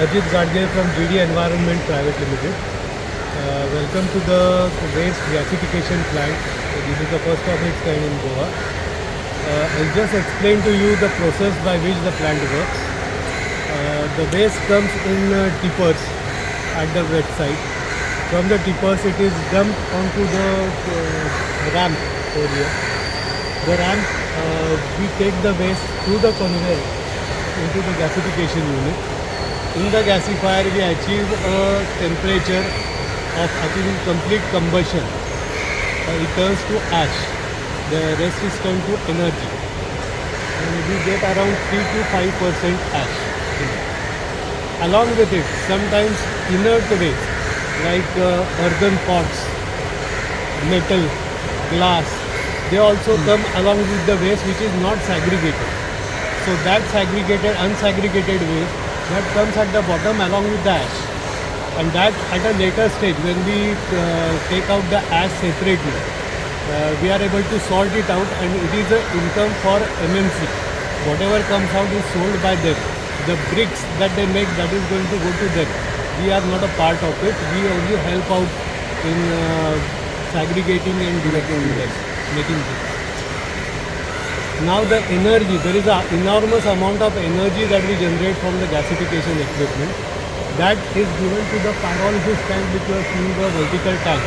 Ajit Gadge from GD Environment Private Limited. Welcome to the waste gasification plant. This is the first of its kind in Goa. I'll just explain to you the process by which the plant works. The waste comes in tippers at the wet site. From the tippers it is dumped onto the ramp over here. The ramp, we take the waste through the conveyor into the gasification unit. In the gasifier we achieve a temperature of achieving complete combustion. It turns to ash. The rest is turned to energy. And we get around 3 to 5% ash. Along with it, sometimes inert waste like earthen pots, metal, glass, they also come along with the waste which is not segregated. So that unsegregated waste that comes at the bottom along with the ash. And that at a later stage when we take out the ash separately, we are able to sort it out and it is an income for MMC. Whatever comes out is sold by them. The bricks that they make, that is going to go to them. We are not a part of it. We only help out in segregating and making bricks. Now the energy, there is an enormous amount of energy that we generate from the gasification equipment. That is given to the pyrolysis tank which you are seeing, the vertical tank.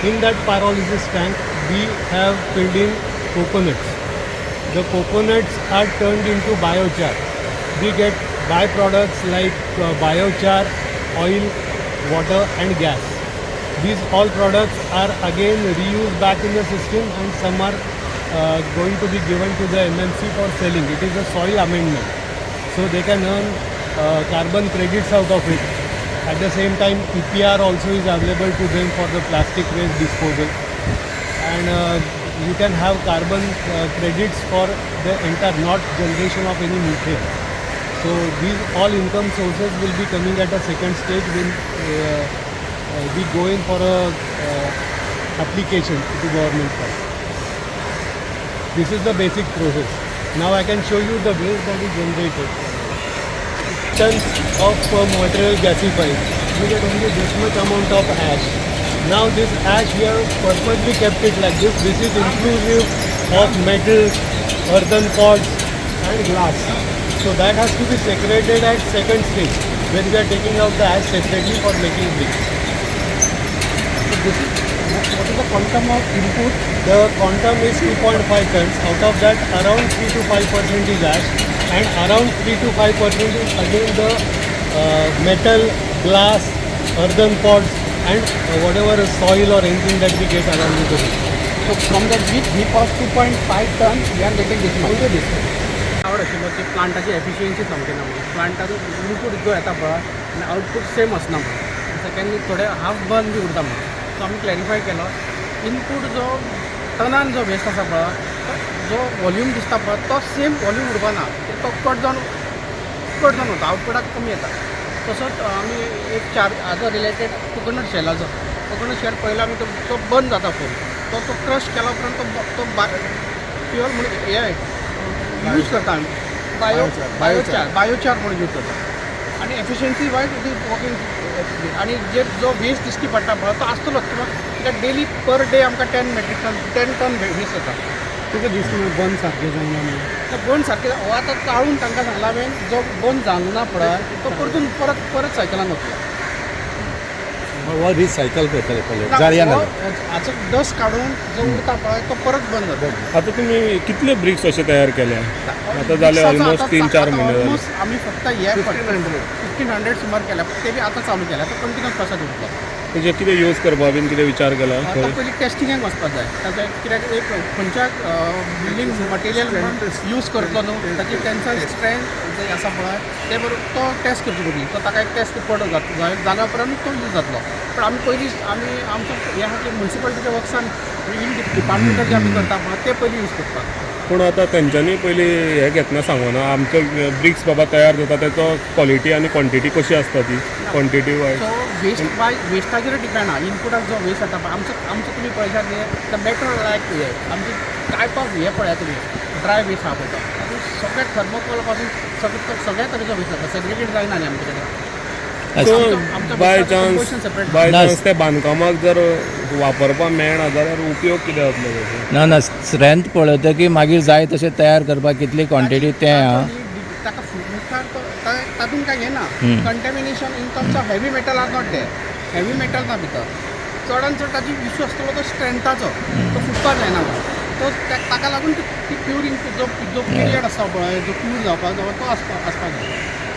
In that pyrolysis tank, we have filled in coconuts. The coconuts are turned into biochar. We get byproducts like biochar, oil, water and gas. These all products are again reused back in the system and some are going to be given to the MMC for selling. It is a soil amendment. So they can earn carbon credits out of it. At the same time, EPR also is available to them for the plastic waste disposal. And you can have carbon credits for the entire, not generation of any methane. So these all income sources will be coming at a second stage when we go in for a application to government side. This is the basic process. Now I can show you the waste that is generated. Tons of material gasified. We get only this much amount of ash. Now this ash we have purposely kept it like this. This is inclusive of metal, earthen pots and glass. So that has to be separated at second stage when we are taking out the ash separately for making bricks. So this is what is the quantum of input? The quantum is 2.5 tons. Out of that, around 3 to 5% is ash, and around 3 to 5% is again the metal, glass, earthen pots, and whatever soil or anything that we get along with the brick. So from that we cost 2.5 tons, we are getting this much. Only this one. आवड आशिल्लो की प्लांटाची efficiency सामकेना म्हणून प्लांटाचो input जो येता पळय आनी output same आसना म्हणून secondly थोडे हाफ बर्न बी उरता म्हणून सो आमी क्लॅरिफाय केलो इनपूट जो टनान जो वेस्ट आसा पळय जो वॉल्यूम दिसता पळय तो सेम वॉल्यूम उरपाना तो कट जावन वता आउटपुटाक कमी येता तसोच आमी एक हाजो रिलेटेड कोकोनट शेलाचो कोकोनट शेल पयलो आमी तो बंद जाता फोन तो क्रश केला उपरांत तो फ्युअल म्हणून हे यूज करता आमी बायोचार म्हणून यूज करता आनी efficiency wise it is working आनी जो वेस्ट दिश्टी पडटा पळय तो आसतलोच कित्याक डेली पर डे आमकां 10 मेट्रीक टन 10 टन वेस्ट येता तुका दिसता बंद सारकें जायना म्हणून बंद सारकें हो आतां काडून तांकां सांगला हांवें जो बंद जालो ना पळय तो परतून परत सायकलान वतलो वा रिसायकल करतले पहिले जाळया ना हाचो डस्ट काडून जो उरता पळय तो परत बंद जाता आता तुम्ही कितले ब्रिक्स अशे तयार केल्या आता जाले ऑलमोस्ट 3-4 महिने जाले आमी फक्त हे 1500 सुमार केल्या ते बी आतां चालू केल्या तो कंटिन्यूस प्रोसेस उरतलो तेजे कितें यूज करपा बीन कितें विचार केला तो पयलीं टेस्टिंगाक वचपाक जाय ताचे कित्याक एक खंयच्या बिल्डींग मटेरियल यूज करतलो न्हू ताची टेन्सायल स्ट्रेंथ जे आसा पळय ते बरोबर तो टेस्ट करचो पडटली तो ताका एक टेस्ट रिपोर्ट जाल्या उपरांत तो यूज जातलो पण आमी पयलीं आमी आमचो हे आसा की म्युनिसिपालिटीच्या वर्क्सान डिपार्टमेंटान जे आमी करता पळय ते पयलीं यूज करतात पूण आतां तेंच्यांनी पयलीं हे घेतना सांगूना आमचो ब्रिक्स बाबा तयार जाता तेचो क्वॉलिटी आनी क्वॉन्टिटी कशी आसता ती क्वॉन्टिटी वायज सो वेस्टाचेर डिपेंड आहा इनपुटाक जो वेस्ट येता पळय आमचो तुमी पळयशात न्ही द बेटर लायक हे आमची टायप ऑफ हे पळया तुमी ड्राय वेस्ट आहा पळय सगळ्या थर्मोकोल पासून सगळ्या तरेचो वीज जाता सेग्रिगेट जायना न्ही आमचे कडेन सो आमच्या बाय composition चान्स separate. बाय ना. चान्स ते बांदकामाक जर वापरपाक मेळना जाल्यार उपयोग कितें जातलो तेचो? ना ना स्ट्रेंथ पळयतकीर मागीर जाय तशें तयार करपाक कितली क्वॉन्टिटी तें आहा ताका मुखार तातूंत काय हें ना contamination in terms of heavy metal are not the heavy metal ना भितर चडान चड ताची इश्यू आसतलो तो स्ट्रेंथाचो तो फुटपाक जायना तो ताका लागून ती प्युर जो पिरियड आसता पळय जो प्युर जावपाक जाय तो आसपाक जाय